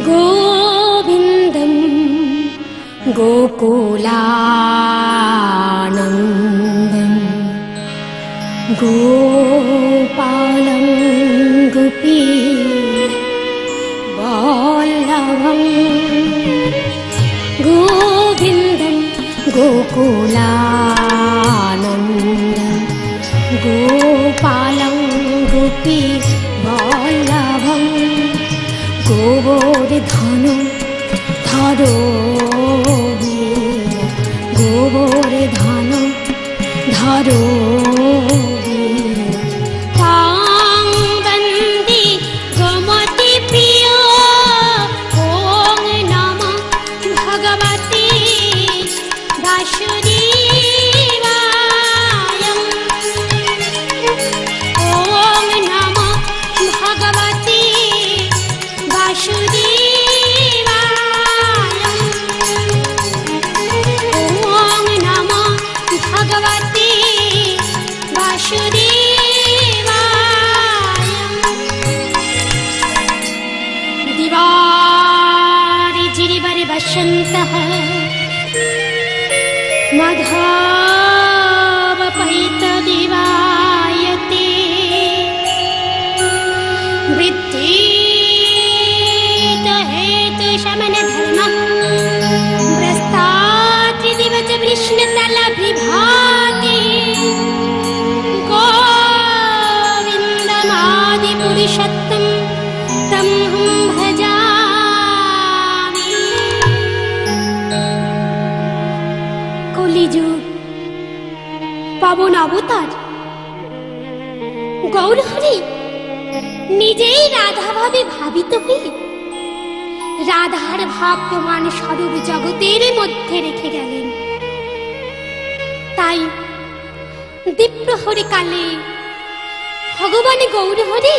गोविन्दं गोकुलानन्दं गोपालं गोपी वल्लभं गोविन्दं गोकुलानन्दं गोपालं गोपी वल्लभं गोवर्धन धरो गोवर्धन धरो तां वन्दे गोमती प्रिय ॐ नमः भगवते वासुदेवाय ॐ नमः भगवते वासुदेवाय ॐ नमः भगवते वासुदेवाय दिवारिजिरिवरे वसन्तः मघावपैतदिवायते वृद्धेतहेतुशमनधर्मः प्रस्तात्रिदिवच वृष्णतलविभाति गोविन्दमादिपुरुषोत्तमं तं भजामि। কলিযুগ পাবন অবতার গৌরহরি নিজেই রাধা ভাবে ভাবিত হয়ে রাধার ভাব প্রমাণ স্বরূপ জগতের মধ্যে রেখে গেলেন। তাই দ্বীপ্রহরী কালে ভগবান গৌরহরি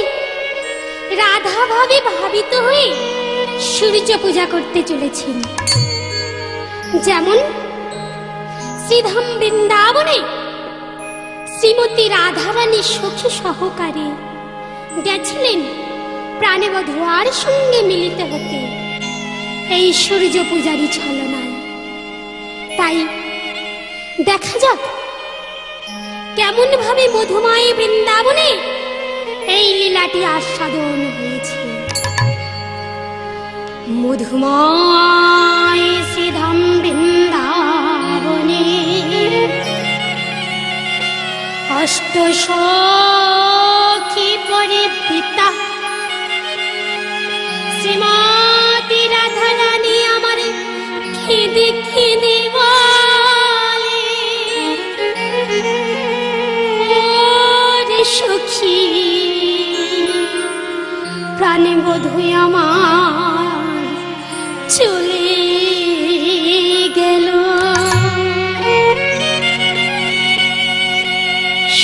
রাধা ভাবে ভাবিত হয়ে সূর্য পূজা করতে চলেছেন। যেমন শ্রীধাম বৃন্দাবনে শ্রীমতী রাধারানী সখী সহকারে গেছিলেন প্রাণবধূর সঙ্গে মিলিত হতে এই সূর্য পূজারই ছলনায়। তাই দেখা যাক কেমন ভাবে মধুময় বৃন্দাবনে এই লীলাটি আস্বাদন হয়েছে। মধুময় শ্রীধাম বৃন্দাবনে অষ্টসখী পরিবৃতা শ্রীমতী রাধারানী আমার খিদে খিদে বলে ওরে সখী প্রাণে বোধহয় আমার চলে গেল।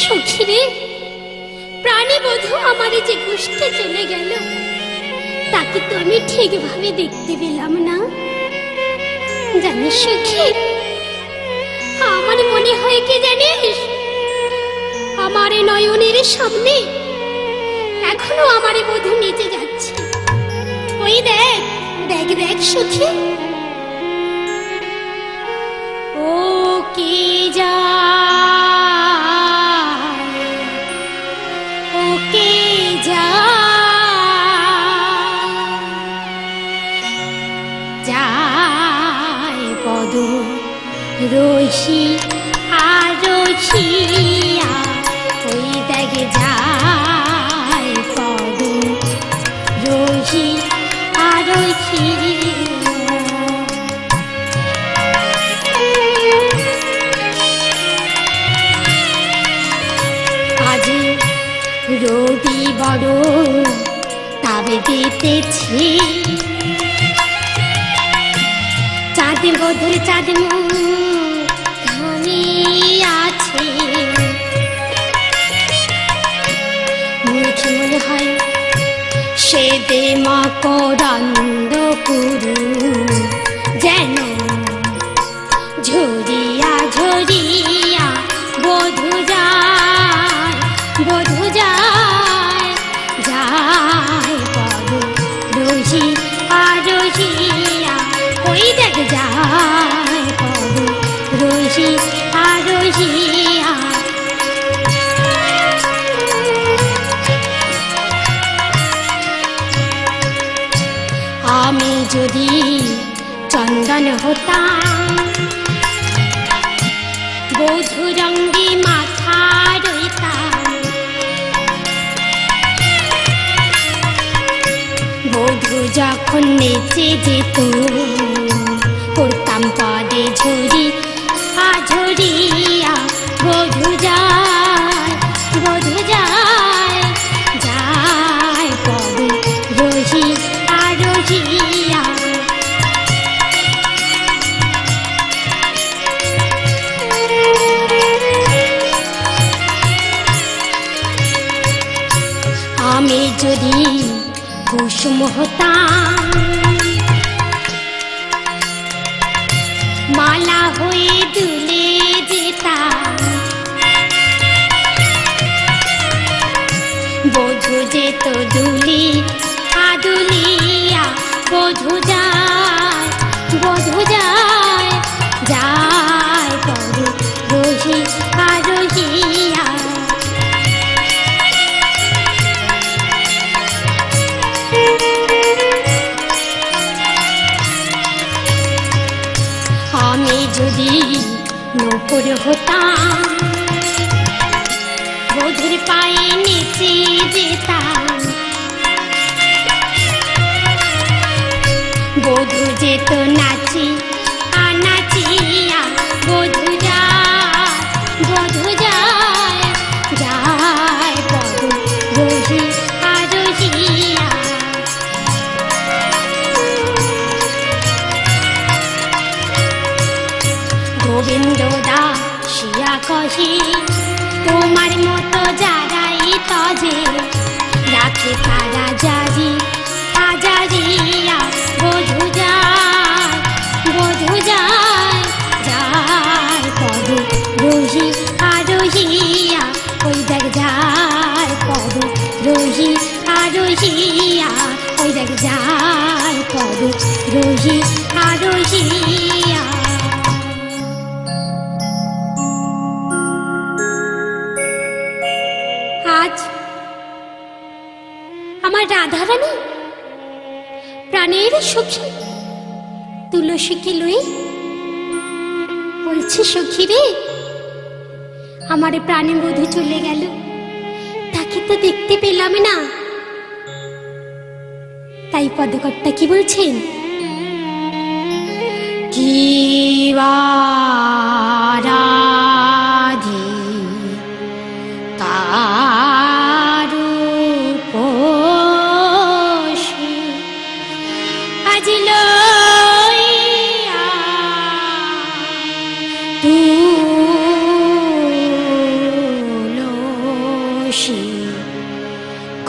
সখী রে, প্রাণে বধূ আমার যে গোষ্ঠে চলে গেল তাকে তো আমি ঠিকভাবে দেখতে পেলাম না। জানিস সখী, আমার মনে হয় কি জানিস, আমার নয়নের সামনে এখনো আমার বধূ নিচে যাচ্ছে। ওই দেখ দেখ দেখ সখী, ও কে যায় ও কে যায় পদ রশি আর রশিয়া, ওই দেখ যায় পদ রশি আর রশিয়া। আজ রবিবার তবে দিতেছি চাঁদ বধুর চাঁদ মুখে আছে, মুখে মনে হয় সে দে মা করান্দ পুরু যেন ঝরিয়া ঝরিয়া বধু যায় বধু যায় যায় পদ রশি আর আরোহিয়া ওই দেখ যায় পদ রোহি আরোহিয়া। আমি যদি চন্দন হতাম বধূ রঙ্গে মাথা রইতাম, বধূ যখন নেচে যেত করতাম পদে ঝরি আঝরিয়া। বধূ যায় বধূ যায় যায় পদে রোহি আরোহিয়া। আমি যদি কুসুম হতাম মালা হয়ে দুলে যেতাম, বধূ যেত দুলি আদুলিয়া। বধূ যায় বধূ যায় যায় পদে রোহি আরোহিয়া। আমি যদি নূপুর হতাম বধূর পায়ে নেচে যেতাম, বধূ যেত নাচি আনাচিয়া। বধূ যায় বধূ যায় যায় পদ রোহি আরোহিয়া। গোবিন্দ দাসিয়া কহি তোমার মতো যারাই তজে রাখে তারা জারি আজারিয়া। বধূ যায় বধূ যায় যায় পদ রোহি আরোহিয়া। ওই দেখ যায় পদ রোহি আরোহিয়া। ওই দেখ যায় পদ রোহি আরোহিয়া। আজ আমার রাধারানী প্রাণের সখী তুলসীকে লই বলছি, সখী রে আমার প্রাণে বধূ চলে গেল, তাকে তো দেখতে পেলাম না। তাই পদকর্তা কি বলছেন, কি রাধি তারূপসী আজ লইয়া তুলসী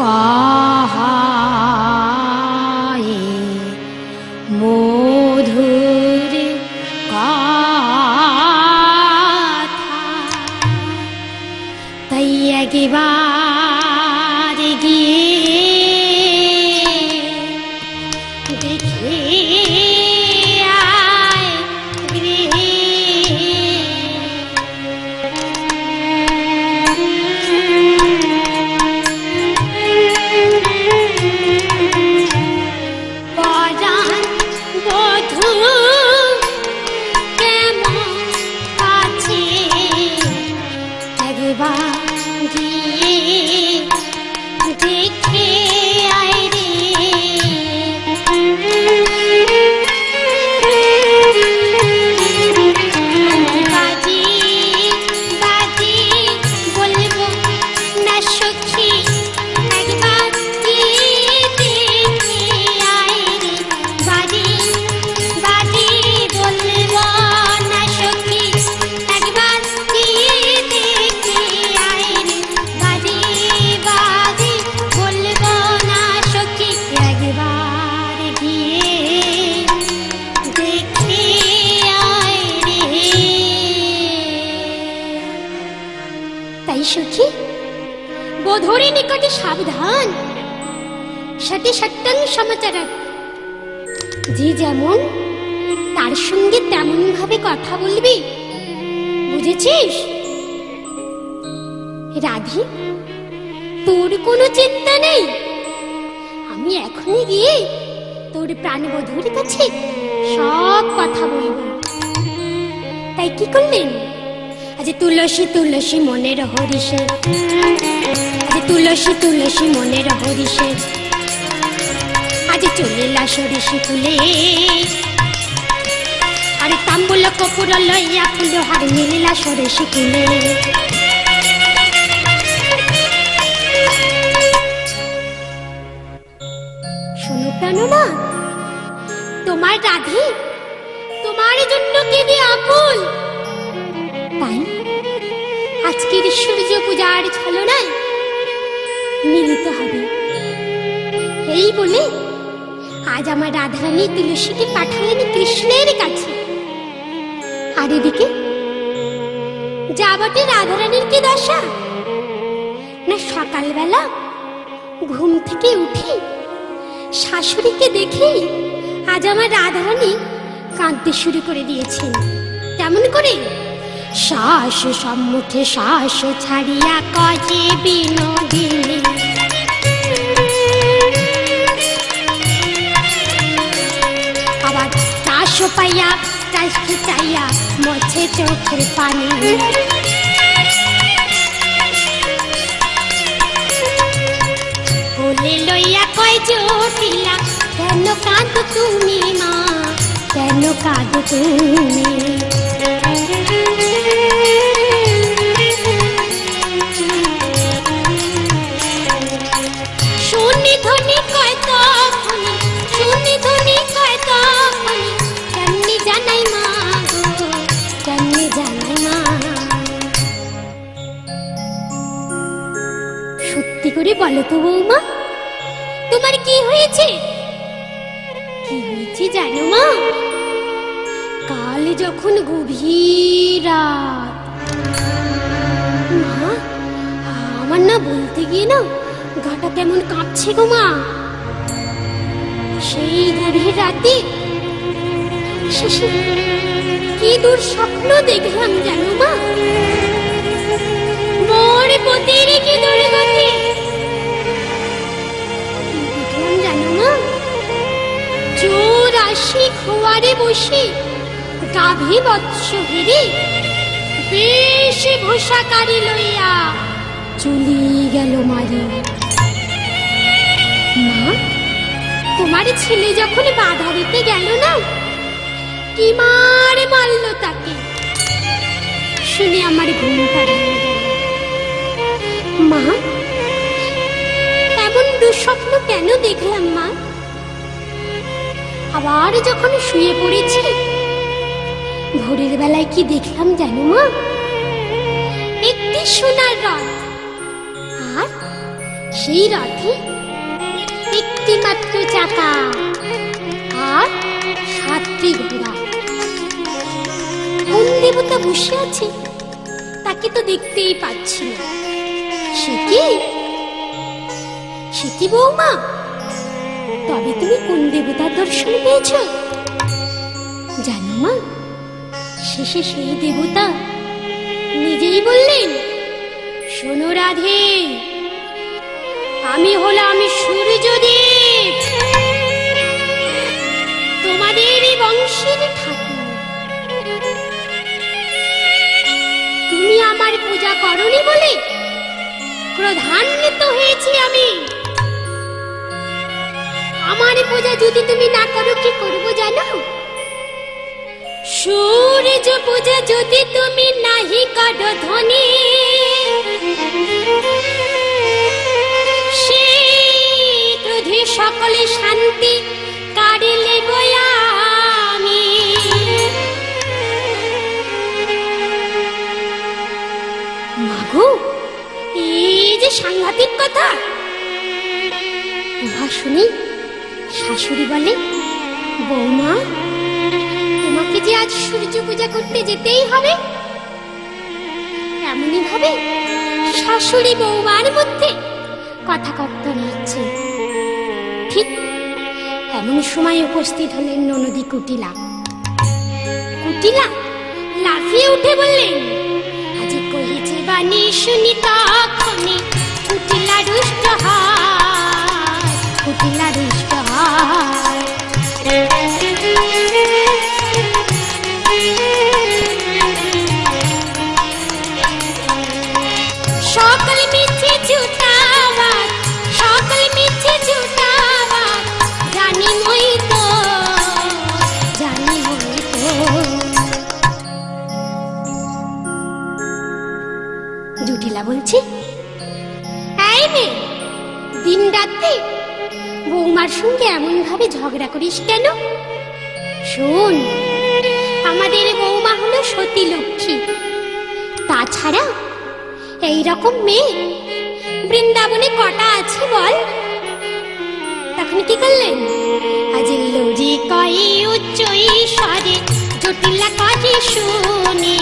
কাহায়ে মধুর কথা। তাই একবার গিয়ে দেখে আয় গৃহে। পরাণ বধূ কেমন আছে একবার গিয়ে দেখে আয় রে। বাজি বাজি বলবো না সখী একবার গিয়ে দেখে আয় রে। বাজি বাজি বলবো না সখী একবার গিয়ে দেখে আয় রে। বাজি বাজি বলবো না সখী একবার গিয়ে দেখে আয় রে। তাই সখী বধূর নিকটে সাবধান, সতী সত্যং সমাচার। যে যেমন তার সঙ্গে তেমন ভাবে কথা বলবি, বুঝেছিস? রাধে, তোর কোনো চিন্তা নেই, আমি এখনই গিয়ে তোর প্রাণবধূর কাছে সব কথা বলবো। তাই কি করলেন? আজ তুলসী তুলসী মনের হরিষে, আজ তুলসী তুলসী মনের হরিষে, আজ চলিলা সরিষি ফুলে, আরে তাম্বুল কপুর লইয়া ফুল হার মিলিলা সরিষি ফুলে। শোনো প্রাণনা, তোমার রাধে তোমার জন্য কেঁদে আকুল। তাই আজকের সূর্য পূজার ছলনায় মিলিত হবে, এই বলে আজ আমার রাধারানী তুলসীকে পাঠালেন কৃষ্ণের কাছে। আর এদিকে যাবটে রাধারানীর কি দশা না, সকালবেলা ঘুম থেকে উঠে শাশুড়িকে দেখে আজ আমার রাধারানী কাঁদতে শুরু করে দিয়েছেন। কেমন করে? শ্বাস সম্মুখে শ্বাস ছাড়িয়া কাজে বিনোদিনী, আবার শ্বাস পাইয়া শ্বাস চাইয়া মোছে চোখের পানি। কোলে লইয়া কয় জটিলা, কেন কাঁদো তুমি মা, কেন কাঁদো তুমি? শুনি ধ্বনি কয় তখনি, শুনি ধ্বনি কয় তখনি, কেমনি জানাই মা গো, কেমনি জানাই মা। সত্যি করে বলো তো বৌমা, তোমার কি হয়েছে? কি হয়েছে জানো মা? কাল যখন গভীর রাত, মা আমার না বলতে গিয়ে না গাটা কেমন কাঁপছে গো মা। সেই গভীর রাতে শেষে কি দূর স্বপ্ন দেখলাম জানো মা? মোর পতির কি দুর্গতি দেখলাম জানো মা? চোর আসি খোয়ারে বসে গাভী বৎস হেরে বেশ ভূষাকারী লইয়া চলি গেল মারি। মা, তোমার ছেলে যখন বাধা দিতে গেল না, কি মার মারল তাকে, শুনে আমার ঘুম পাড়িয়ে গেল। মা, এমন দুঃস্বপ্ন কেন দেখলাম মা? আবার যখন শুয়ে পড়েছি, ভোরের বেলায় কি দেখলাম জানো মা? একটি সোনার রথ, আর সেই রথে একটি মাত্র চাকা আর 7টি ঘোড়া। কোন দেবতা বসে আছে তাকে তো দেখতেই পাচ্ছি না। সে কি বৌমা, তবে তুমি কোন দেবতার দর্শন পেয়েছ জানো মা? শেষে সেই দেবতা নিজেই বললেন, শোনো রাধে, আমি হলাম সূর্যদেব, তোমাদের বংশের ঠাকুর। তুমি আমার পূজা করনি বলে ক্রোধান্বিত হয়েছি আমি। আমার পূজা যদি তুমি না করো কি করবো জানো? সূর্য পূজা যদি তুমি নাহি করো ধনী, সেই ক্রোধে সকলে শান্তি কাড়িলে আমি। মাগো, এই যে সাংঘাতিক কথা। উহা শুনি শাশুড়ি বলে, বৌমা তোমাকে যে আজ সূর্য পূজা করতে যেতেই হবে। এমনই ভাবে শাশুড়ি বৌমার মধ্যে কথাকর্তন হচ্ছে। ঠিক এমন সময় উপস্থিত হলেন ননদী কুটিলা। কুটিলা লাফিয়ে উঠে বললেন, আজ কহিছে বাণী শুনি তখনই কুটিলা রুষ্ট হয়, কুটিলা রুষ্ট হয়। সকল মিছে ঝুটাবাদ, সকল মিছে ঝুটাবাদ, জানি মই তো, জানি মই তো। জুটিলা বলছে, এই মেয়ে, দিন রাত্রি বৌমার সঙ্গে এমন ভাবে ঝগড়া করিস কেন? শোন, আমাদের বৌমা হলো সতী লক্ষ্মী। তাছাড়া এইরকম মেয়ে বৃন্দাবনে কটা আছে বল? তখন কি করলেন? আজ লরি কয়ে উচ্চ ঈশ্বরে, জটিলা কয়ে শুনে,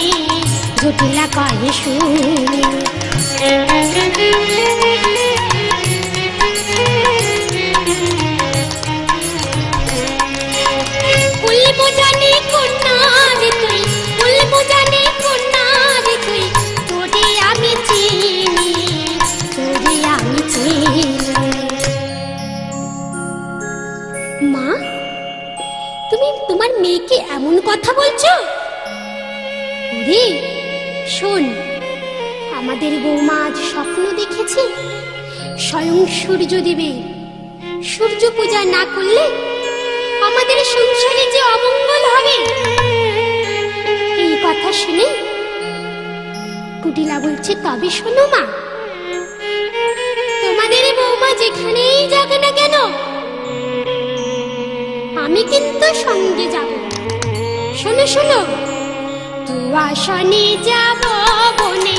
জটিলা কয়ে শুনে। জানি কন্যা রে তুই, জানি কন্যা রে তুই, তোরে আমি চিনি, তোরে আমি চিনি। মা, তুমি তোমার মেয়েকে এমন কথা বলছো? ওরে শোন, আমাদের বৌমা আজ স্বপ্ন দেখেছে স্বয়ং সূর্যদেবের। সূর্য পূজা না করলে আমাদের সংসারে যে অমঙ্গল হবে। এই কথা শুনে কুটিলা বলছে, তবে শোনো মা, তোমাদের বৌমা যেখানেই যাবে না কেন, আমি কিন্তু সঙ্গে যাব। শোনো শোনো, তো আসনে যাব বনে,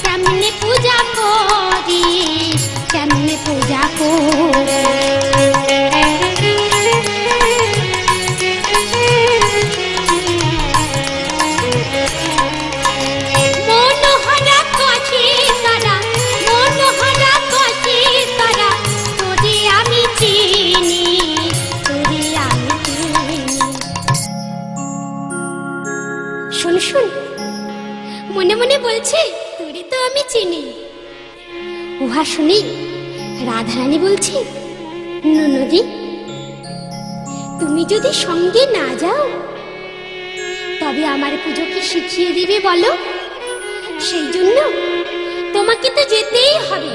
কেমনে পূজা করিস, কেমনে পূজা করিস। শোন শোন, মনে মনে বলছে, তোরে তো আমি চিনি। উহা শুনি রাধারানী বলছে, ননদি, তুমি যদি সঙ্গে না যাও তবে আমার পুজো কি শিখিয়ে দিবে বলো? সেই জন্য তোমাকে তো যেতেই হবে।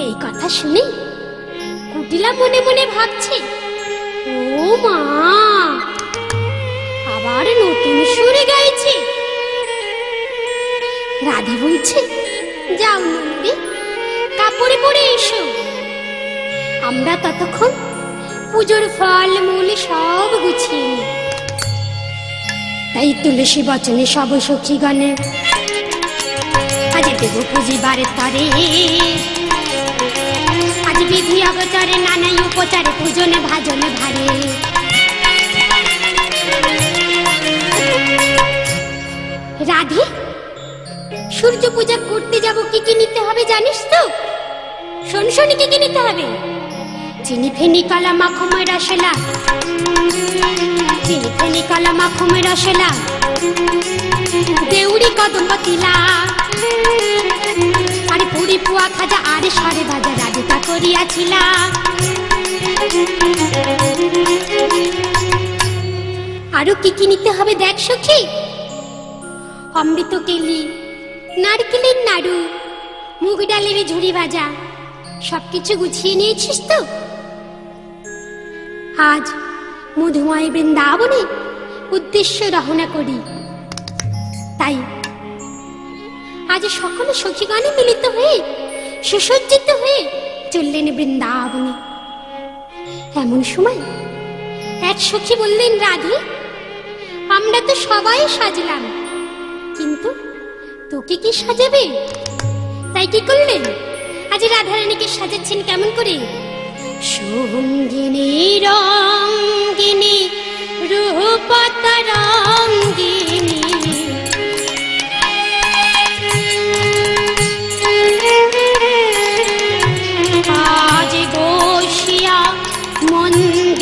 এই কথা শুনে কুটিলা মনে মনে ভাবছে, ও মা, আবার নতুন সুরে গাইছে। রাধে বলছে, যাও নন্দী, কাপড়ে পরে এসো, আমরা ততক্ষণ পুজোর ফল মূল সব গুছিয়ে নিই। তাই তুলসী বচনে সব সখীগণে আজ দেব পুজিবারে তরে, আজ বিধি অবচরে নানাই উপচারে পূজনে ভাজনে ভারে। রাধে, সূর্য পূজা করতে যাব, কি কি নিতে হবে জানিস তো? শোন শোন, কি কি নিতে হবে? চিনি ফেনি কলা মাখমের রসলা, চিনি ফেনি কলা মাখমের রসলা, দেউরি কদম্ব তিলা, আরে পুরি পুয়া খাজা, আরে সরে বাজা রাধে তা করিয়াছিলা। আরো কি কি নিতে হবে দেখ সখী? অমৃত কেলি, নারকেলের নাড়ু, মুগ ডালের ঝুড়ি ভাজা, সবকিছু গুছিয়ে নিয়েছিস তো? আজ মধুময় বৃন্দাবনে উদ্দেশ্য রওনা করি। তাই আজ সকল সখীগণে মিলিত হয়ে সুসজ্জিত হয়ে চললেন বৃন্দাবনে। এমন সময় এক সখী বললেন, রাধে, আমরা তো সবাই সাজলাম, কিন্তু তোকে কি সাজাবে? তাই কি করলেন? আজ রাধারানীকে সাজাচ্ছেন কেমন করে? সঙ্গিনী রঙ্গিনী রূপতরঙ্গিনী, আজ বসিয়া মন্দ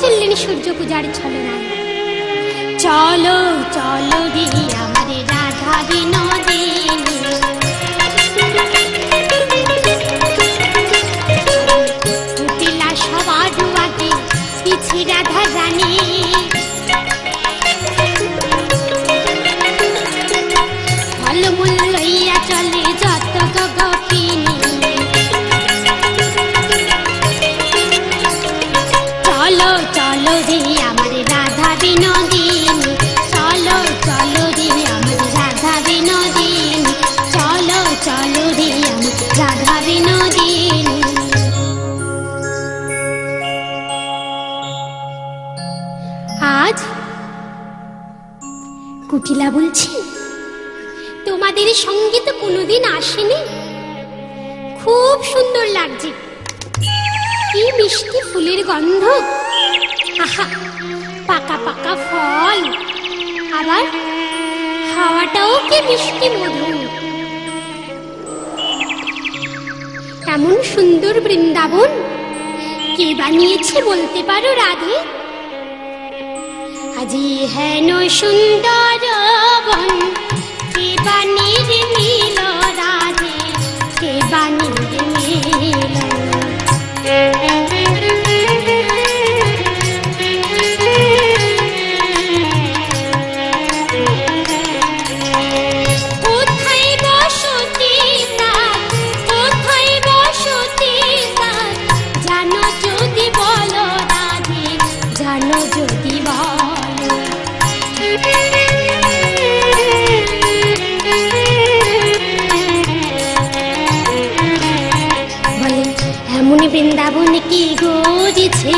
চললেন সূর্য পূজার ছলনায়। চলো চলো রে আমার রাধা বিনোদিনী, কুটিলা সবার আগে পিছে রাধা রানী। ফলমূল লইয়া চলে যত গোপিনী, চলো চলো রে আমার রাধা বিনোদিনী, চলো চলো রে আমার রাধা বিনোদিনী, চলো চলো রে আমার রাধা বিনোদিনী। আজ কুটিলা বলছি, তোমাদের সঙ্গে তো কোনোদিন আসেনি। খুব সুন্দর লাগছে, কি মিষ্টি ফুলের গন্ধ, আহা পাকা পাকা ফল, আবার হাওয়াটাও কি মিষ্টি মধুর। এমন সুন্দর বৃন্দাবন কে বানিয়েছে বলতে পারো রাধে? আজি হেন সুন্দর বন কে বানিয়ে নিল রাধে, কে বানিয়ে নিল। কোথায় বসতি তার, কোথায় বসতি তার, জানো যদি বলো রাধে, জানো যদি বলো। বলে এমন বৃন্দাবন কি গজিছে,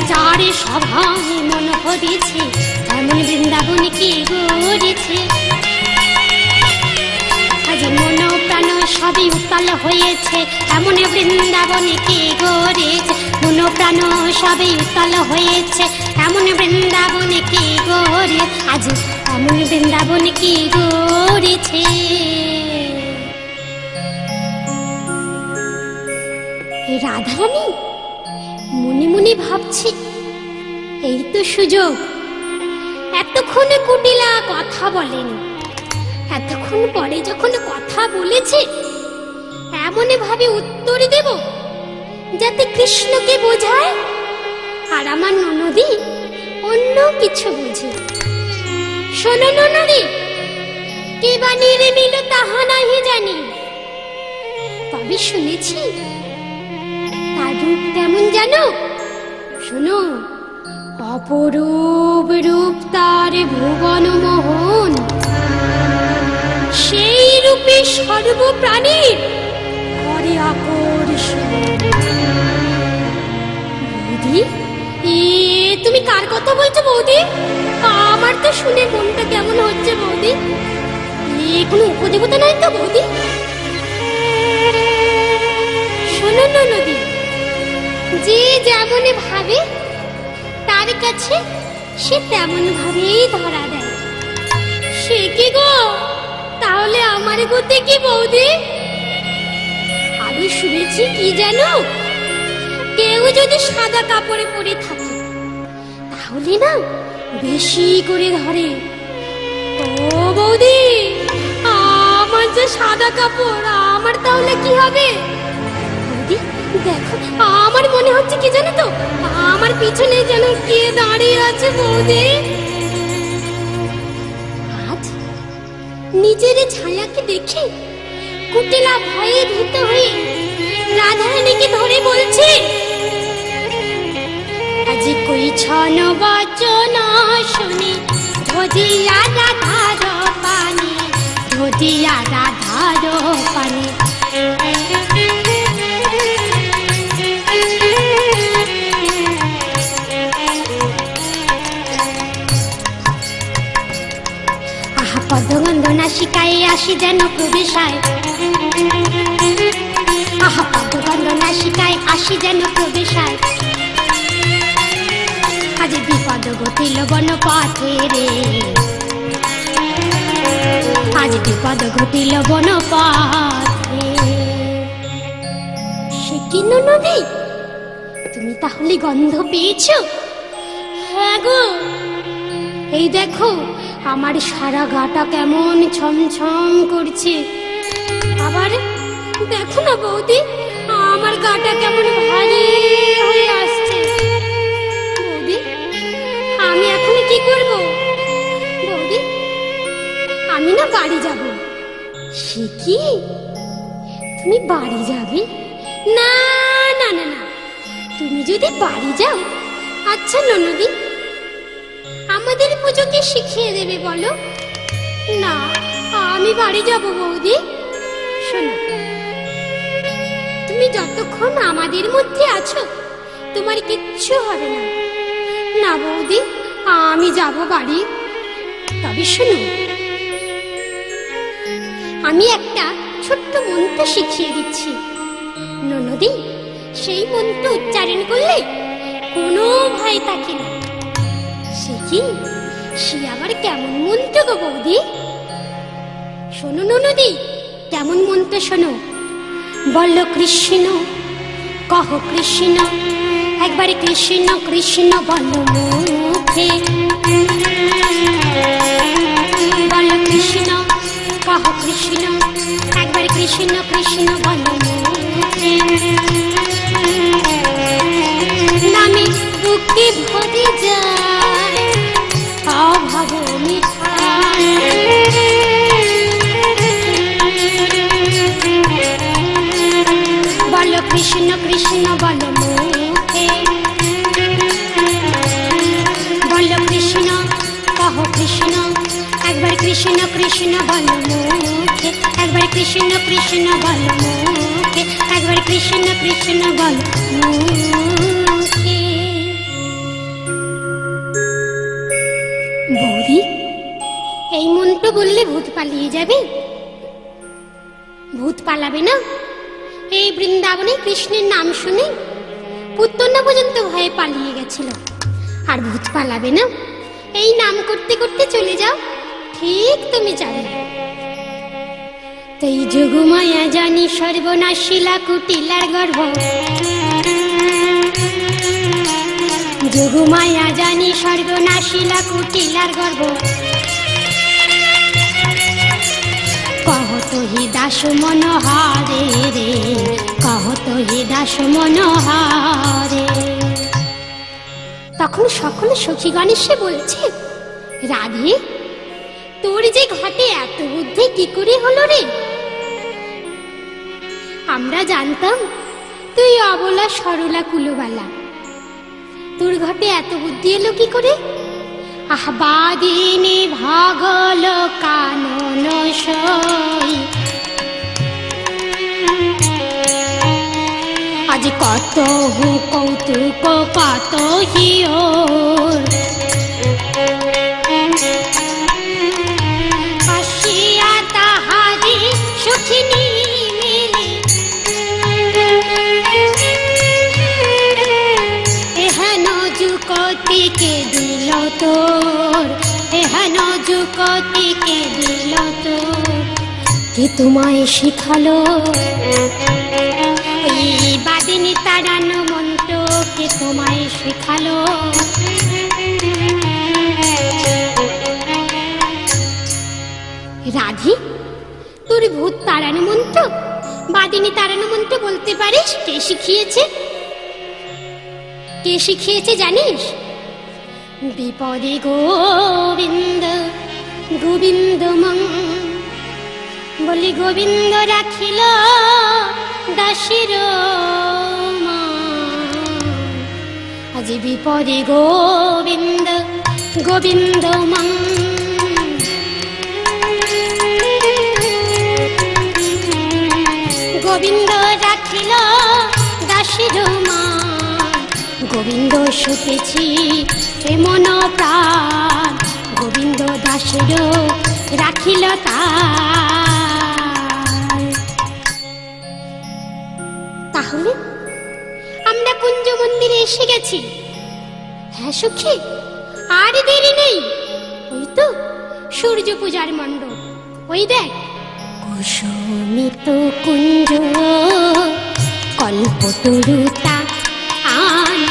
যারে সভায় মন হরিছে, এমন বৃন্দাবন কি গড়েছে। আজ মন প্রাণ সবই উত্তাল হয়েছে, এমন বৃন্দাবন কি গড়েছে, মন প্রাণ সবই উত্তাল হয়েছে, এমন বৃন্দাবন কি গড়ে, আজ এমন বৃন্দাবন কি গড়েছে। রাধারানী মনে মনে ভাবছে, এই তো সুযোগ। এতক্ষণে কুটিলা কথা বলেনি, এতক্ষণ পরে যখন কথা বলেছে, এমন ভাবে উত্তর দেব যাতে কৃষ্ণকে বোঝায় আর আমার ননদি অন্য কিছু বুঝে। শোনো ননদি, কে বানিয়ে নিল তাহা নাহি জানি, তবে শুনেছি তার রূপ কেমন জানো? শোনো, অপরূপ রূপ তার ভুবন মোহন, সেই রূপে সর্বপ্রাণীর করে আকর্ষণ। বৌদি, তুমি কার কথা বলছো বৌদি? আমার তো শুনে মনটা কেমন হচ্ছে বৌদি। কোনো উপদেবতা নয় তো বৌদি? শোনো ননদি, যে যেমন ভাবে তার কাছে সে তেমন ভাবেই ধরা দেয়। সে কি গো, তাহলে আমার গতি কি বৌদি? আমি শুনেছি কি জানো, কেউ যদি সাদা কাপড়ে পরে থাকে তাহলে না বেশি করে ধরে। ও বৌদি, আমার যে সাদা কাপড়, আমার তাহলে কি হবে? বৌদি দেখো, আমার মনে হচ্ছে কি জানো তো, আমার পিছনে যেন কে দাঁড়িয়ে আছে বৌদি। আজ নিজের ছায়াকে দেখে কুটিলা ভয়ে ভীত হয়ে রাধারানীকে ধরে বলছে, আজ কই ছন বচন শুনি, ধোজিয়া রাধার পানি, ধোজিয়া রাধার পানি। আহা পদগন্ধ নাসিকায় আসি যেন প্রবেশায়, আহা পদগন্ধ নাসিকায় আসি যেন প্রবেশায়। আজ বিপদ ঘটিল বন পথে রে, আজ বিপদ ঘটিল বন পথে। সে কি ননদি, তুমি তাহলে গন্ধ পেয়েছো? হ্যাঁ গো, এই দেখো আমার সারা গাটা কেমন ছমছম করছে। আবার দেখো না বৌদি, আমার গাটা কেমন ভারী হয়ে আসছে। বৌদি, আমি এখন কি করব? বৌদি, আমি না বাড়ি যাব। সে কি, তুমি বাড়ি যাবে? না না না না, তুমি যদি বাড়ি যাও, আচ্ছা ননদি, আমাদের পুজোকে শিখিয়ে দেবে বলো? না, আমি বাড়ি যাব বৌদি। শোনো, তুমি যতক্ষণ আমাদের মধ্যে আছো তোমার কিচ্ছু হবে না। না বৌদি, আমি যাব বাড়ি। তবে শোনো, আমি একটা ছোট্ট মন্ত্র শিখিয়ে দিচ্ছি ননদি, সেই মন্ত্র উচ্চারণ করলে কোনো ভয় থাকে না। সে কি, সে আবার কেমন মন্ত্র গো বৌদি? শোনো ননদি, কেমন মন্ত্র শোনো। বল কৃষ্ণ, কহ কৃষ্ণ, একবারে কৃষ্ণ কৃষ্ণ বল মুখে। বল কৃষ্ণ, কহ কৃষ্ণ, একবারে কৃষ্ণ কৃষ্ণ বল মুখে। নামে বুকে ভরে যায় অভাব মিঠাই। বল কৃষ্ণ কৃষ্ণ বল মুখে। বল কৃষ্ণ, কহ কৃষ্ণ, একবার কৃষ্ণ কৃষ্ণ বল মুখে। একবার কৃষ্ণ কৃষ্ণ বল মুখে। একবার কৃষ্ণ কৃষ্ণ বল মুখে। বৌদি, এই মন্ত্র বললে ভূত পালিয়ে যাবে? ভূত পালাবে না। এই বৃন্দাবনে কৃষ্ণের নাম শুনে পুত্তনা পর্যন্ত ভয়ে পালিয়ে গেছিল, আর ভূত পালাবে না। এই নাম করতে করতে চলে যাও, ঠিক তুমি যাবে। তাই যোগমায়া জানি সর্বনাশীলা কুটিলার গর্ভ। যোগমায়া জানি সর্বনাশীলা কুটিলার গর্ভ। কহত হি দাস মনোহারে রে, কহত হি দাস মনোহারে। তখন সকল সখীগণ এসে বলছে, রাধে, তোর যে ঘটে এত বুদ্ধি কি করে হলো রে? আমরা জানতাম তুই অবলা সরলা কুলবালা, তোর ঘটে এত বুদ্ধি এলো কি করে? আহবাদিনী ভাগল কানন সই। আজ কত হু কৌতুক কত হিওর। আসিয়া তাহারি সুখিনী মিলি, এহেন যুকতিকে দিল তোর। এহেন যুকতিকে দিল তোর। কে তোমায় শিখালো এই বাদিনী তাড়ানো মন্ত্র? কে তোমায় শিখালো? রাধি, তোর ভূত তাড়ানো মন্ত্র, বাদিনী তাড়ানো মন্ত্র বলতে পারিস? কে শিখিয়েছে? কে শিখিয়েছে জানিস? বিপদে গোবিন্দ গোবিন্দ মং বলি গোবিন্দ রাখিল দাসের আজ বিপদে গোবিন্দ গোবিন্দ মং। গোবিন্দ রাখিল দাসের গোবিন্দ সুখেছি এ মন প্রাণ। গোবিন্দ দাসের রাখিল তাহলে আমরা কুঞ্জ মন্দিরে এসে গেছি। হ্যাঁ সখী, আর দেরি নেই। ওই তো সূর্য পূজার মণ্ডপ, ওই দেখ। কুসুমিত কুঞ্জ কল্পতরুতা আন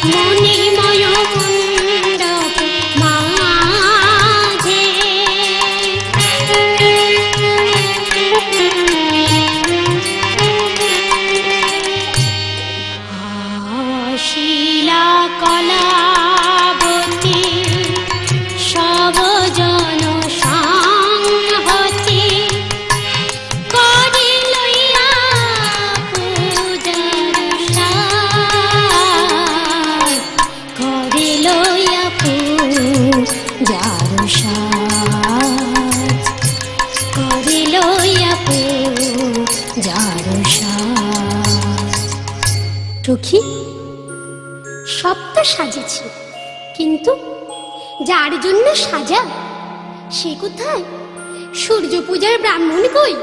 মণিময় মণ্ডপ মাঝে শিলা কলাবতী সব জন সংহতি করে লইয়া পূজার সাজ, করে লইয়া পূজার সাজ, করে লইয়া পূজার সাজ। সখী, সব তো সাজেছি, কিন্তু যার জন্য সাজা সে কোথায়? সূর্য পূজার ব্রাহ্মণ কই?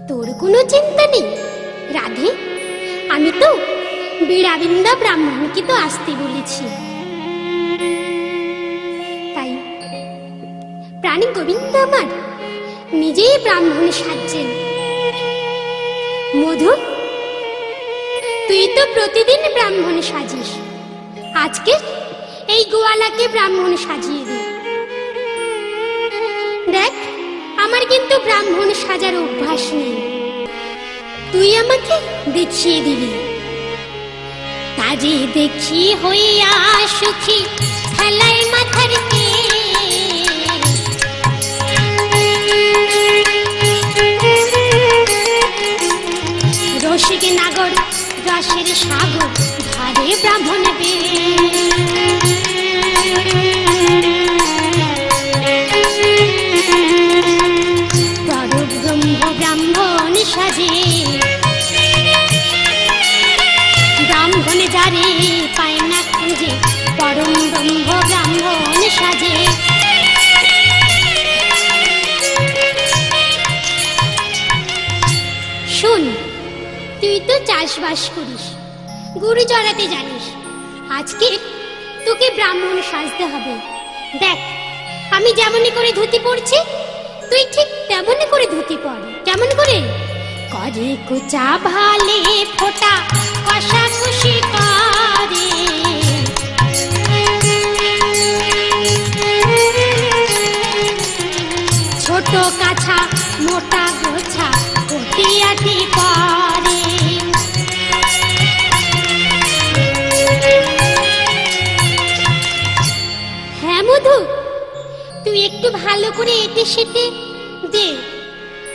তোর কোনো চিন্তা নেই রাধে, আমি তো বীরাবিন্দা ব্রাহ্মণকে তো আসতে বলেছি। তাই প্রাণী গোবিন্দ আমার নিজেই ব্রাহ্মণ সাজছেন। মধু, তুই তো প্রতিদিন ব্রাহ্মণ সাজিস, আজকে এই গোয়ালাকে ব্রাহ্মণ সাজিয়ে দে। দেখ, আমার কিন্তু ব্রাহ্মণ সাজার অভ্যাস নেই, তুই আমাকে দেখিয়ে দিবি। তাজে দেখি হইয়া সুখী খেলায় মাথার রসিক নাগর রসের সাগর ধারে ব্রাহ্মণ বে ব্রহ্ম ব্রাহ্মণ সাজে, ব্রাহ্মণ যারে পায় না খুঁজে পরম ব্রহ্ম ব্রাহ্মণ সাজে। শোন, তুই তো চাষবাস করিস, গরু চড়াতে জানিস, আজকে তোকে ব্রাহ্মণ সাজতে হবে। দেখ, আমি যেমনই করে ধুতি পরছি তুই ঠিক তেমনই করে ধুতি পর। কেমন করে? করে কুচা ভালে ফোটা কষা খুশি করে, ছোট কাছা মোটা গোছা কটিয়াটি করে। হ্যাঁ মধু, তুই একটু ভালো করে এটে সেটে দে,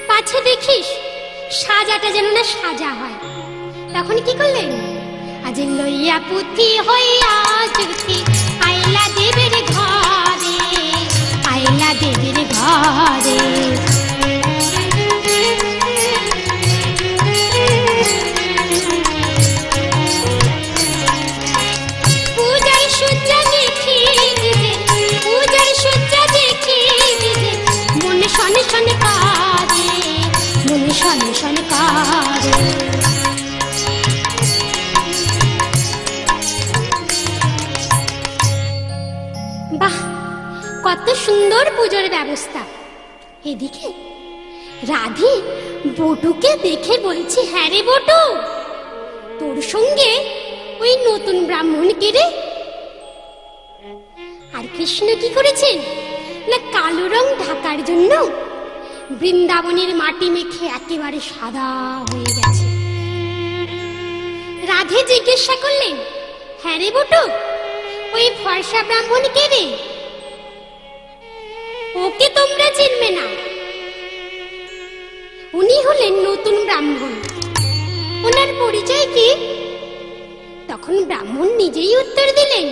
পাছে দেখিস সাজাটা যেন না সাজা হয়। তখন কি করলেন? আজ লইয়া পুঁথি হইয়া জ্যোতি আইলা দেবের ঘরে, আইলা দেবের ঘরে। পূজার সজ্জা দেখি নিজে, পূজার সজ্জা দেখি নিজে, মনে শনে শনে কারে, মনে শনে শনে কারে। বাহ, কত সুন্দর পুজোর ব্যবস্থা। এদিকে রাধে বটুকে দেখে বলছে, হ্যাঁ রে বটু, তোর সঙ্গে ওই নতুন ব্রাহ্মণ কে রে? আর কৃষ্ণ কি করেছেন না, কালো রং ঢাকার জন্য বৃন্দাবনের মাটি মেখে একেবারে সাদা হয়ে গেছে। রাধে জিজ্ঞাসা করলেন, হ্যাঁ রে বটু, ওই ফর্সা ব্রাহ্মণ কে রে? ওকে তোমরা চিনবে না, উনি হলেন নতুন ব্রাহ্মণ। ওনার পরিচয় কি? তখন ব্রাহ্মণ নিজেই উত্তর দিলেন,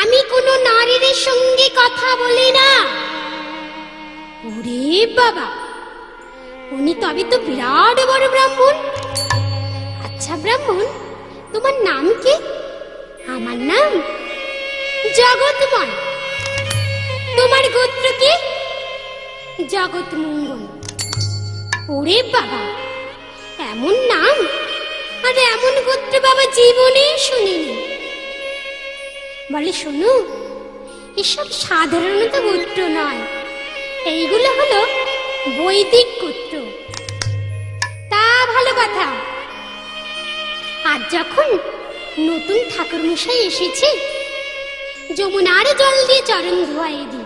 আমি কোনো নারীর সঙ্গে কথা বলি না। ওরে বাবা, উনি তবে তো বিরাট বড় ব্রাহ্মণ। আচ্ছা ব্রাহ্মণ, তোমার নাম কি? আমার নাম জগৎময়। তোমার গোত্র কি? জগৎ মঙ্গল। ওরে বাবা, এমন নাম আর এমন গোত্র বাবা জীবনে শুনিনি। বলে, শোনো, এসব সাধারণত গোত্র নয়, এইগুলো হলো বৈদিক গোত্র। তা ভালো কথা, আজ যখন নতুন ঠাকুরমশাই এসেছে, যমুনার জল দিয়ে চরণ ধোয়াই দি।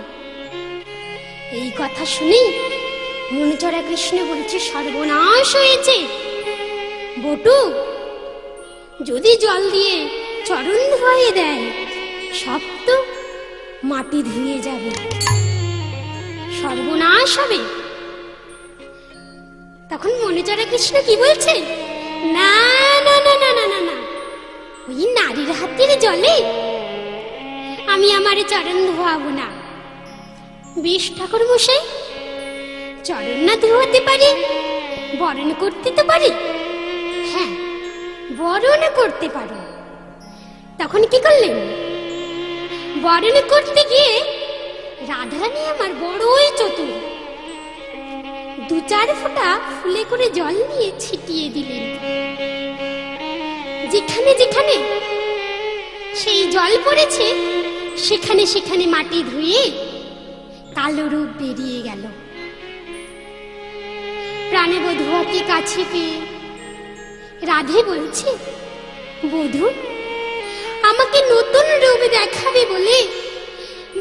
এই কথা শুনেই মনুচরা কৃষ্ণ বলছে, সর্বনাশ হয়েছে বটু, যদি জল দিয়ে চরণ ধোয়াই দেয় সব তো মাটি ধুয়ে যাবে, সর্বনাশ হবে। তখন মনুচরা কৃষ্ণ কি বলছে, না না না না না না না, ওই নারীর হাতের জলে আমি আমার চরণ ধোয়াবো না। বেশ ঠাকুর মশাই, চরণ না ধোয়াতে পারি, বরণ করতে তো পারি। হ্যাঁ, বরণ করতে পারি। তখন কি করলেন, বরণ করতে গিয়ে রাধারানী আমার বড়ই চতুর, 2-4 ফোঁটা ফুলে করে জল নিয়ে ছিটিয়ে দিলেন। যেখানে যেখানে সেই জল পড়েছে সেখানে সেখানে মাটি ধুয়ে কালো রূপ বেরিয়ে গেল। প্রাণবধূকে কাছে পেয়ে রাধে বলছে, বধূ, আমাকে নতুন রূপ দেখাবে বলে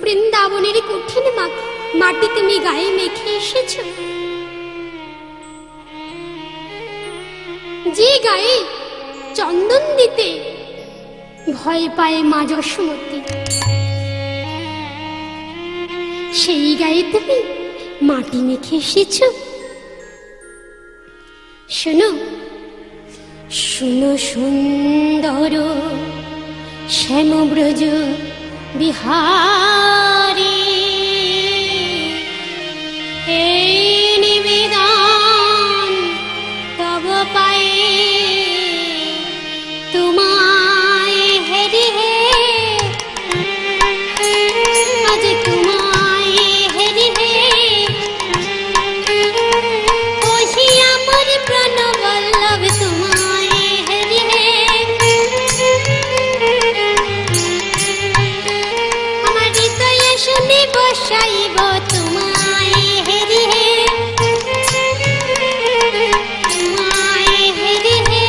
বৃন্দাবনের কঠিন মাটি তুমি গায়ে মেখে এসেছো। যে গায়ে চন্দন দিতে ভয় পায় মা যশোমতী, সেই গায়ে তুমি মাটি মেখে এসেছো। শোনো শোনো সুন্দর শ্যামব্রজ বিহারী, এই নিবেদন তব পায়ে, তোমায় হেরি হে, আজ তোমায় হেরি হে, ওহি আমার প্রাণ বল্লভ তোমায় হেরি হে, আমার হৃদয়ে শুনি বসাইব তোমায় হেরি হে, তোমায় হেরি হে।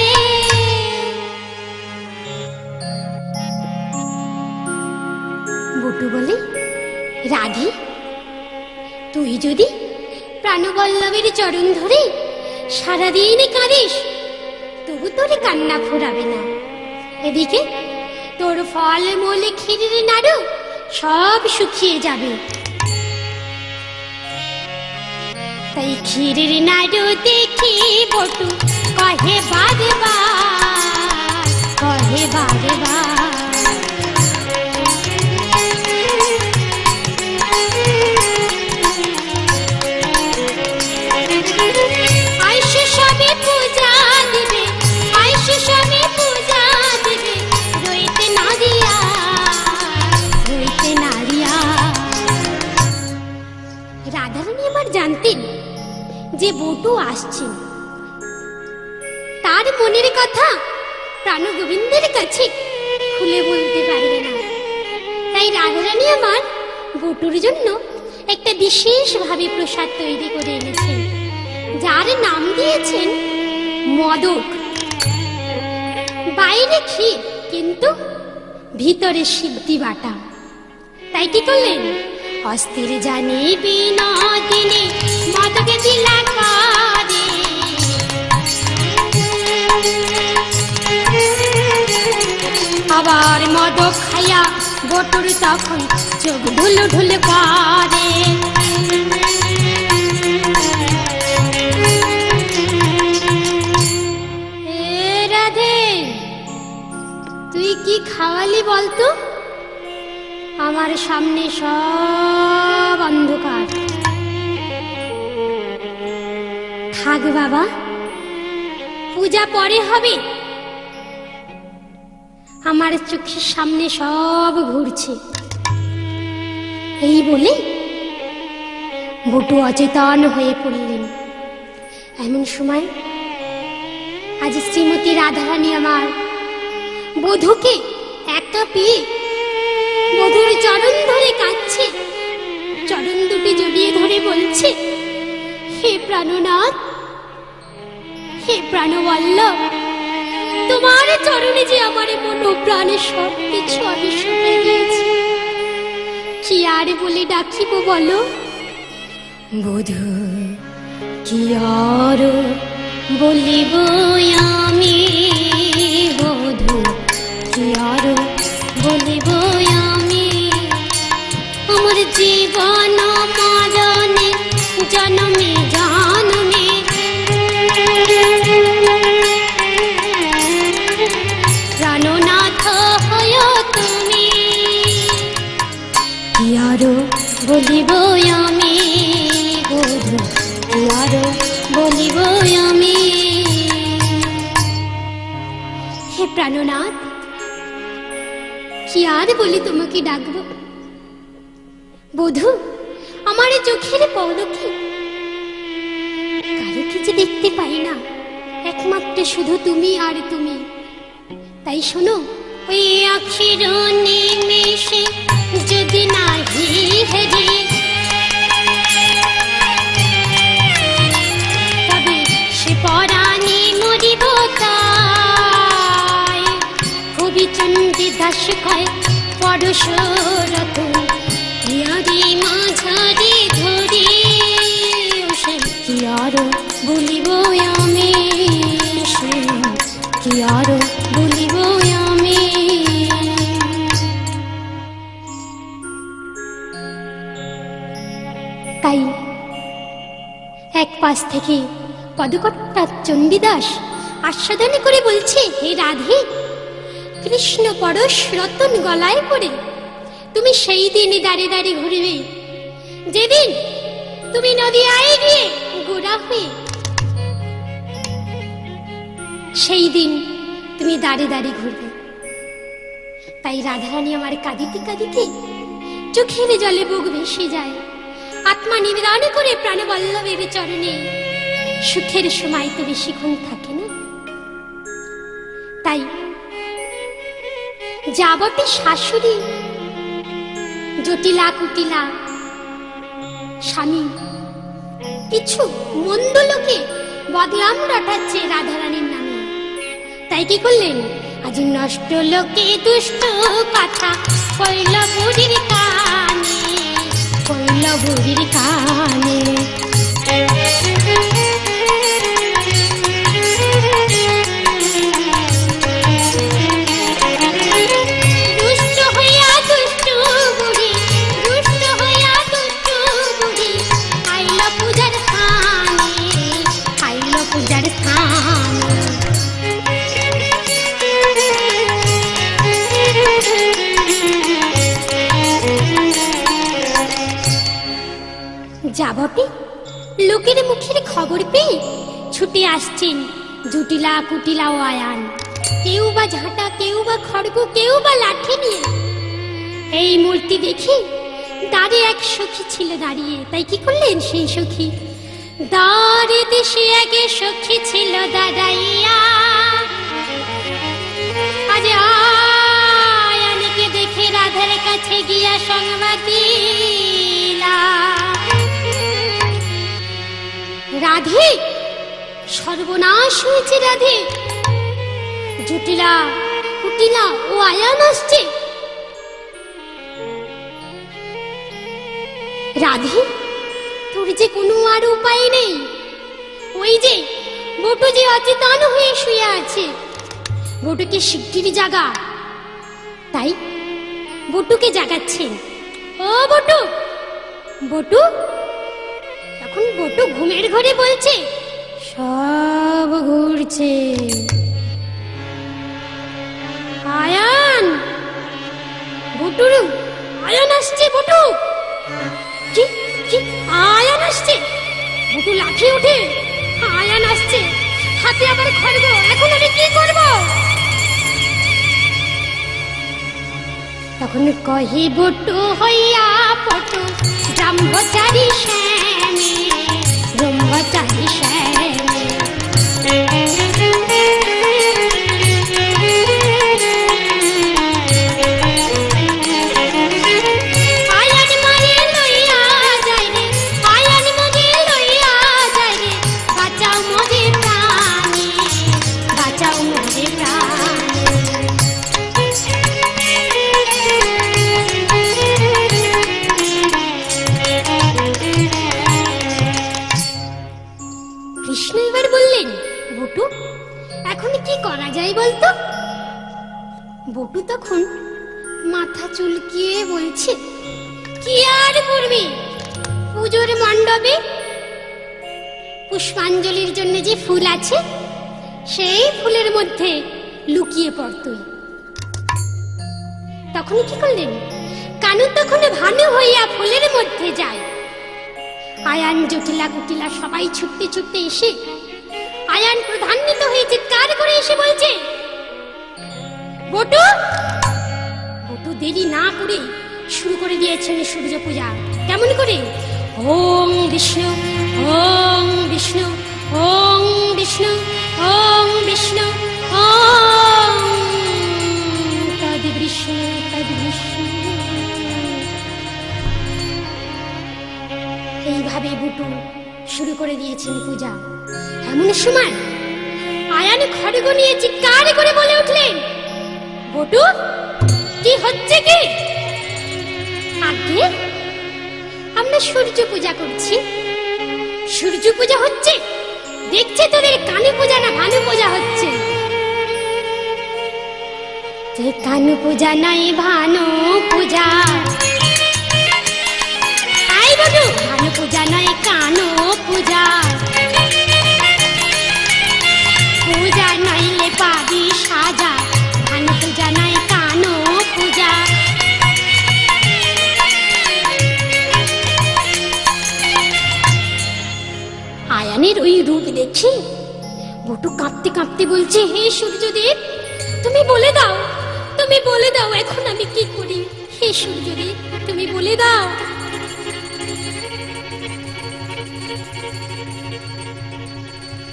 বটু বলে, রাধে, তুই যদি প্রাণবল্লভের চরণ ধরে সারাদিন কাঁদিস তবু তোর কান্না ফুরাবে না। এদিকে তোর ফল মূল ক্ষীরের নাড়ু সব শুকিয়ে যাবে। তাই ক্ষীরের নাড়ু দেখি বটু কহে বারবার, কহে বারবার, জানতেন যে বটু আসছেন। তার মনের কথা প্রাণ গোবিন্দের কাছে খুলে বলতে পারবে না। তাই রাধারানী আমার বটুর জন্য একটা বিশেষভাবে প্রসাদ তৈরি করে এনেছেন, যার নাম দিয়েছেন মদক। বাইরে ক্ষীর, কিন্তু ভিতরে সিদ্ধি বাটা। তাই কি করলেন, অস্থির জানি বিনোদিনী মদকে দিলা করে, আবার মদক খাইয়া বটুর তখন চোখ ঢুলু ঢুলু করে। রাধে, তুই কি খাওয়ালি বলতো? আমার সামনে সব অন্ধকার। থাক বাবা, পূজা পরে হবে, আমার চোখের সামনে সব ঘুরছে। এই বলে বটু অচেতন হয়ে পড়লেন। এমন সময় আজ শ্রীমতী রাধারানী আমার বধূকে একা পেয়ে বধূর চরণ ধরে কাঁদছে, চরণ দুটি জড়িয়ে ধরে বলছে, হে প্রাণনাথ, হে প্রাণবল্লভ, তোমার চরণে যে আমার মন প্রাণে সব কিছু আমি সঁপে গিয়েছি, কি আর বলে ডাকিব বলো? বধূ কি আর বলিব আমি, বধূ কি আর বলিব আমি, আমার জীবন মরণে জন্মে জন্মে প্রাণনাথ হয় তুমি, কি আর বলিব আমি, বধূ কি আর বলিব আমি। হে প্রাণনাথ, কি আর বলি তোমাকে ডাকবো? বধূ আমার চোখের পলকে কারো কিছু দেখতে পাই না, একমাত্র শুধু তুমি আর তুমি। তাই শোনো, ওই আখির নিমেষে যদি নাহি হেরি, তবে সে পরাণে মরিব তাই। কবি চণ্ডী দাস কয় পরশরত, ইয়ারি মাঝারি ধরি, সে কি আর বলিব আমি, সে কি আর বলিব আমি। তাই এক পাশ থেকে পদকর্তা চণ্ডীদাস আস্বাদনে করে বলছে, হে রাধে, কৃষ্ণ পরশ রতন গলায় পড়ে তুমি সেই দিন দাঁড়িয়ে দাঁড়িয়ে ঘুরবে যেদিন তুমি নদিয়ায় গিয়ে গোড়া হয়ে, সেই দিন তুমি দাঁড়িয়ে দাঁড়িয়ে ঘুরবে। তাই রাধারানী আমার কাঁদিতে কাঁদিতে চোখের জলে বুক ভেসে যায়, আত্মা নিবেদন করে প্রাণবল্লভের চরণে সুখের সময় তো বেশিক্ষণ থাকে না। তাই যাবতে শাশুড়ি জটিলা কুটিলা স্বামী কিছু মন্দ লোকে বদনাম রটাচ্ছে রাধারানীর নামে। তাই কি করলেন, আজ নষ্ট লোকে দুষ্ট কথা কইল বুড়ির কানে, কইল বুড়ির কানে। যাবতে লোকের মুখের খবর পেয়ে ছুটে আসছেন জটিলা কুটিলা ও আয়ান, কেউ বা ঝাঁটা, কেউ বা খড়গ, কেউ বা লাঠি নিয়ে। এই মূর্তি দেখে দ্বারে এক সখী ছিল দাঁড়িয়ে। তাই কি করলেন সেই সখী, দ্বারে দেশে আগে সখী ছিল দাঁড়াইয়া, আজ আয়ানকে দেখে রাধার কাছে গিয়া সংবাদ দিলা, রাধে সর্বনাশ হয়েছে, রাধে জটিলা কুটিলা ও আয়ান আসছে। রাধে তোর যে কোনো আর উপায় নেই, ওই যে বটু যে অচেতন হয়ে শুয়ে আছে, বটুকে শিগগিরই জাগা। তাই বটুকে জাগাচ্ছেন। ও বটু, বটু। তখন বটু ঘুমের ঘরে বলছে, সব ঘুরছে। আয়ান, বটুর আয়ান আসছে, বটু। কি কি আয়ান আসছে? বটু লাফি উঠে, আয়ান আসছে, হাতে আবার খড়গ, এখন আমি কি করব? তখন কহি বটু হইয়া পটু ব্রহ্মচারী শ্যামে, ব্রহ্মচারী শ্যামে। আয়ান মানে লইয়া যায় রে, আয়ান মানে লইয়া যায় রে, বাঁচাও মোরে প্রাণে, বাঁচাও মোরে প্রাণে। মাথা চুলকিয়ে বলছে, কি আর করবি, পুজোর মণ্ডপে পুষ্পাঞ্জলির জন্য যে ফুল আছে সেই ফুলের মধ্যে লুকিয়ে পড় তুই। তখন কি করলেন, কানু তখন ভানু হইয়া ফুলের মধ্যে যায়। আয়ান, জটিলা, কুটিলা সবাই ছুটতে ছুটতে এসে আয়ান প্রধান্বিত হয়ে চিৎকার করে এসে বলছে, বটু। বটু দেরি না করে শুরু করে দিয়েছেন সূর্য পূজা। কেমন করে? ওং বিষ্ণু, ওং বিষ্ণু, ওং বিষ্ণু, ওং বিষ্ণু, ওং তদ বিষ্ণু, তদ বিষ্ণু। এইভাবে বুটু শুরু করে দিয়েছেন পূজা। এমন সময় আয়ান খড়গ নিয়ে চিৎকার করে বলে উঠলেন, বটু কি হচ্ছে কি? আগে আমরা সূর্য পূজা করছি। সূর্য পূজা হচ্ছে, দেখছে তোদের কানু পূজা না ভানু পূজা হচ্ছে। কানু পূজা নাই ভানু পূজা, আই বটু, ভানু পূজা নাই কানু পূজা। পূজা নাইলে পাবি সাজা, ভানু পূজা নাই কানু পূজা। আয়ানের ওই রূপ দেখে বটু কাঁপতে কাঁপতে বলছে, হে সূর্যদেব, তুমি বলে দাও, তুমি বলে দাও এখন আমি কি করি। হে সূর্যদেব, তুমি বলে দাও।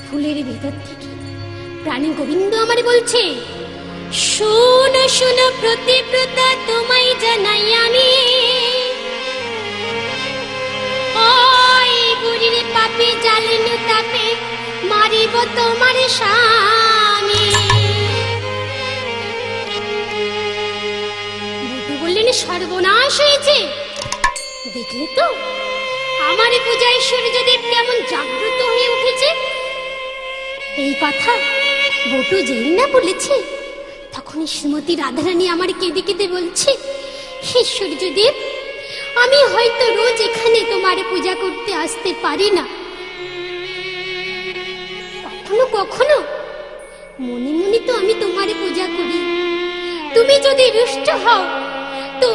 ফুলের ভেতর থেকে প্রাণী গোবিন্দ আমারে বলছে, শোনো শোনো প্রতিব্রতা, তোমায় জানাই আমি, ওই বুড়ির পাপে জ্বালিনু তাপে মারিব তোমার স্বামী। বটু বললেন, সর্বনাশ হয়েছে। দেখলে তো আমার পূজায় সূর্যদেব কেমন জাগ্রত হয়ে উঠেছে। এই কথা বটু যেই না বলেছে, তখন শ্রীমতী রাধারানী আমার কেঁদে কেঁদে বলছে, হে সূর্যদেব, আমি হয়তো রোজ এখানে তোমার পূজা করতে আসতে পারি না, কখনো কখনো মনে মনে তো আমি তোমার পূজা করি। তুমি যদি রুষ্ট হও, তো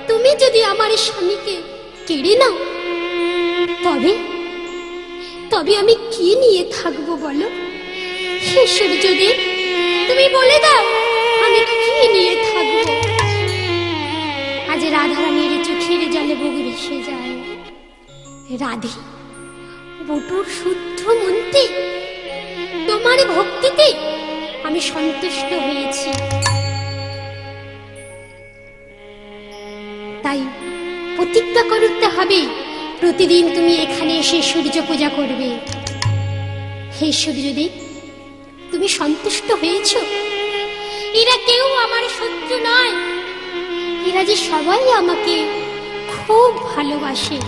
তুমি যদি আমার স্বামীকে কেড়ে নাও, তবে তবে আমি কি নিয়ে থাকবো বলো? হে সূর্যদেব, তুমি বলে দাও আমি কি নিয়ে থাকবো? আজ রাধারানীর চোখের জলে বুক ভেসে যায়। রাধে, বটুর শুদ্ধ মন্ত্রে, তোমার ভক্তিতে আমি সন্তুষ্ট হয়েছি। তাই প্রতিজ্ঞা করতে হবে, প্রতিদিন তুমি এখানে এসে সূর্য পূজা করবে। হে সূর্যদেব, তুমি সন্তুষ্ট হয়েছ? এরা কেউ আমার শত্রু নয়, এরা যে সবাই আমাকে খুব ভালোবাসে।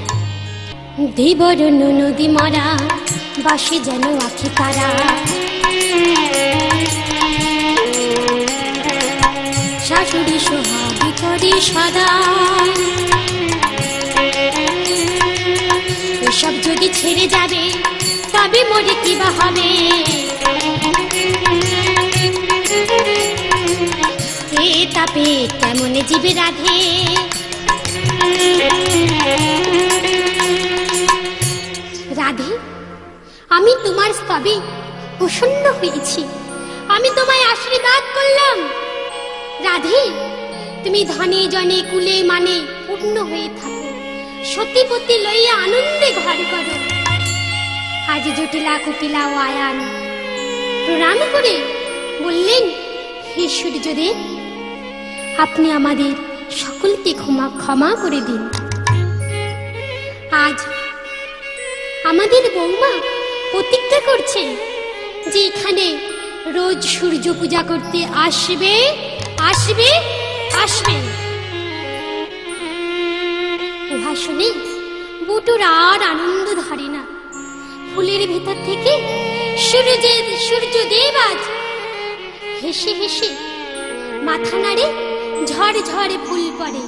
দেবরণ নদী মরা বাসে যেন আখি তারা, শাশুড়ি সোহাগী করে সদা। এসব যদি ছেড়ে যাবে, তবে মরে কি বা হবে? এ তাপে কেমন জীবে রাধে? রাধে, আমি তোমার স্তবে প্রসন্ন হয়েছি, আমি তোমায় আশীর্বাদ করলাম। রাধে, তুমি ধনে জনে কুলে মানে পূর্ণ হয়ে থাকো, সতীপতি লইয়া আনন্দে ঘর করো। আজ জটিলা, কুটিলা ও আয়ান প্রণাম করে বললেন, হে সূর্যদেব, আপনি আমাদের সকলকে ক্ষমা করে দিন। আজ আমাদের বৌমা প্রতিজ্ঞা করছে যে এখানে রোজ সূর্য পূজা করতে আসবে আসবে আসবে। উহা শুনে বটুর আর আনন্দ ধরে না। ফুলের ভেতর থেকে সূর্যদেব আজ হেসে হেসে মাথা নাড়ে, ঝড় ঝড় ফুল পড়ে,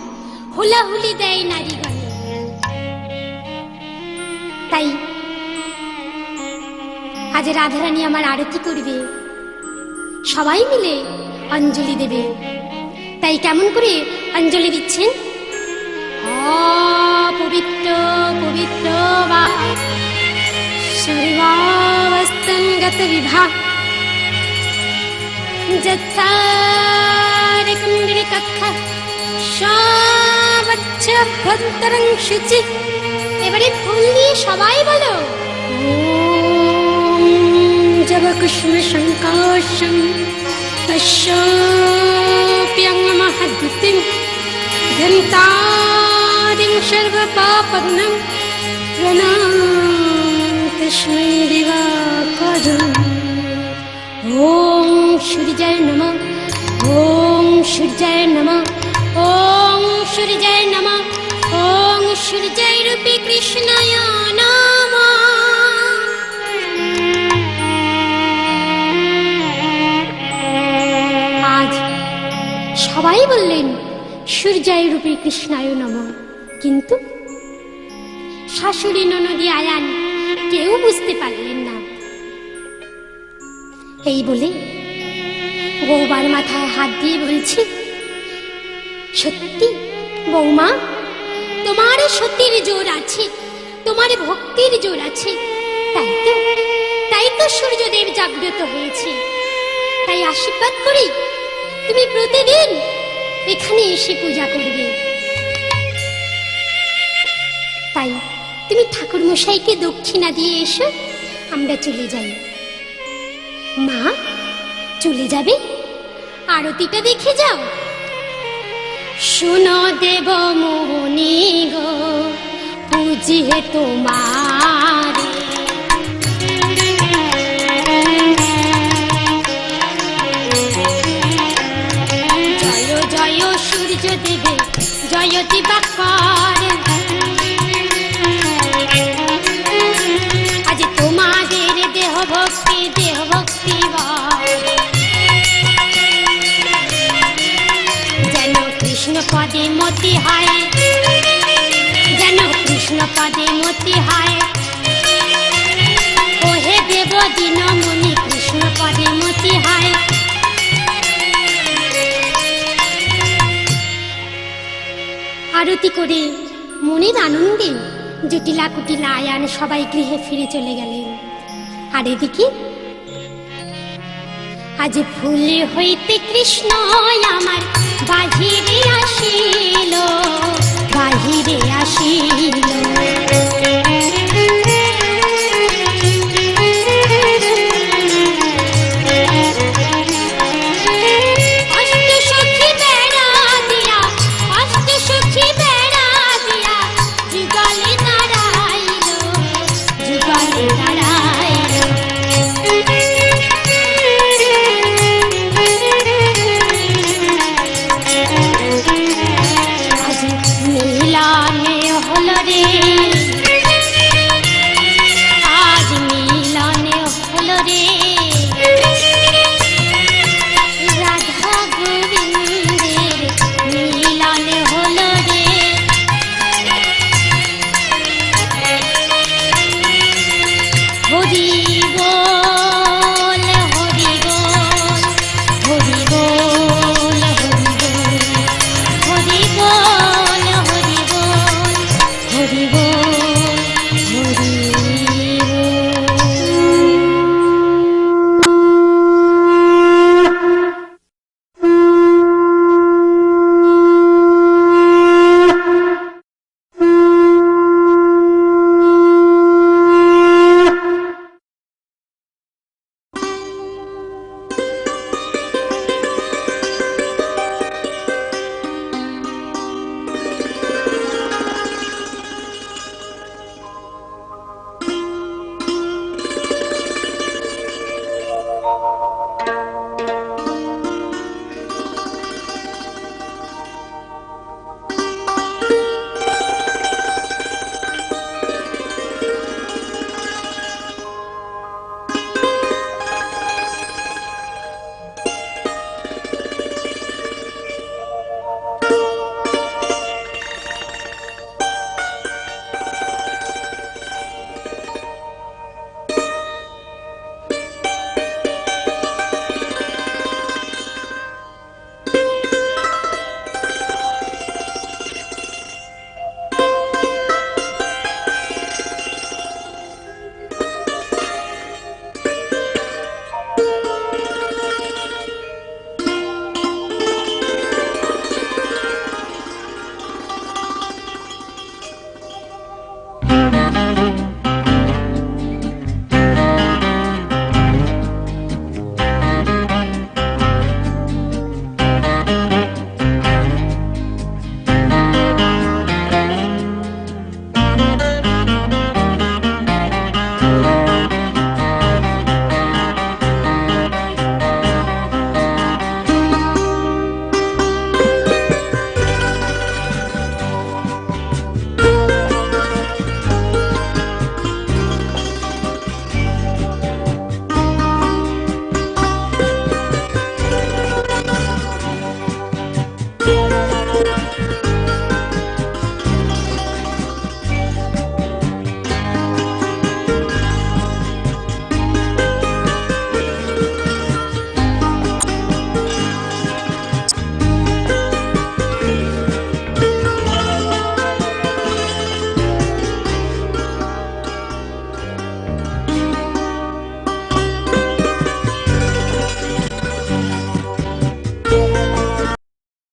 হুলাহুলি দেয় নারীগণে। তাই আজ রাধারানী আমার আরতি করবে, সবাই মিলে অঞ্জলি দেবে। তাই কেমন করে অঞ্জলি দিচ্ছেন? পবিত্র পবিত্র বা সর্বাবস্থাঙ্গত বিভাগ এবারে ফুল দিয়ে সবাই বলো জব কুষ্ম শঙ্কাশং তস্যাপ্যং মহদ্যুতিং ঘন্টারিং সর্বপাপঘ্নং প্রণাম তস্मै দিবাকরং। ওম সূর্যায় নমঃ, ওম সূর্যায় নমঃ, ওম সূর্যায় নমঃ, ওম সূর্যায় রূপে কৃষ্ণায় নমঃ। আজ সবাই বললেন সূর্যায় রূপে কৃষ্ণায় নমঃ, কিন্তু শাশুড়ি ননদি আয়ান কেউ বুঝতে পারলেন না। এই বলে বৌমার মাথায় হাত দিয়ে বলছি, সত্যি বৌমা, তোমার সতীর জোর আছে, তোমার ভক্তির জোর আছে, তাই তো সূর্যদেব জাগ্রত হয়েছে। তাই আশীর্বাদ করি তুমি প্রতিদিন এখানে এসে পূজা করবে। তাই তুমি ঠাকুর মশাইকে দক্ষিণা দিয়ে এসো, আমরা চলে যাই। মা, চলে যাবে? আরতিটা দেখে যাও। শোনো দেব মোহনী গো, পুজিয়ে তোমার, জয় জয় সূর্য দেবে, জয় দিবাকর, আজ তোমাদের দেহ ভক্তি, দেহ ভক্তি যেন কৃষ্ণ পদে মতি হয়, যেন কৃষ্ণ পদে মতি হয়। ওহে দেব দিনমণি, কৃষ্ণ পদে মতি হয়। আরতি করে মনের আনন্দে জটিলা কুটিলা আয়ান সবাই গৃহে ফিরে চলে গেলেন। আর এদিকে আজ ফুল হইতে কৃষ্ণ আমার বাহিরে আসিল, বাহিরে আসিল। মিলানে হলো রে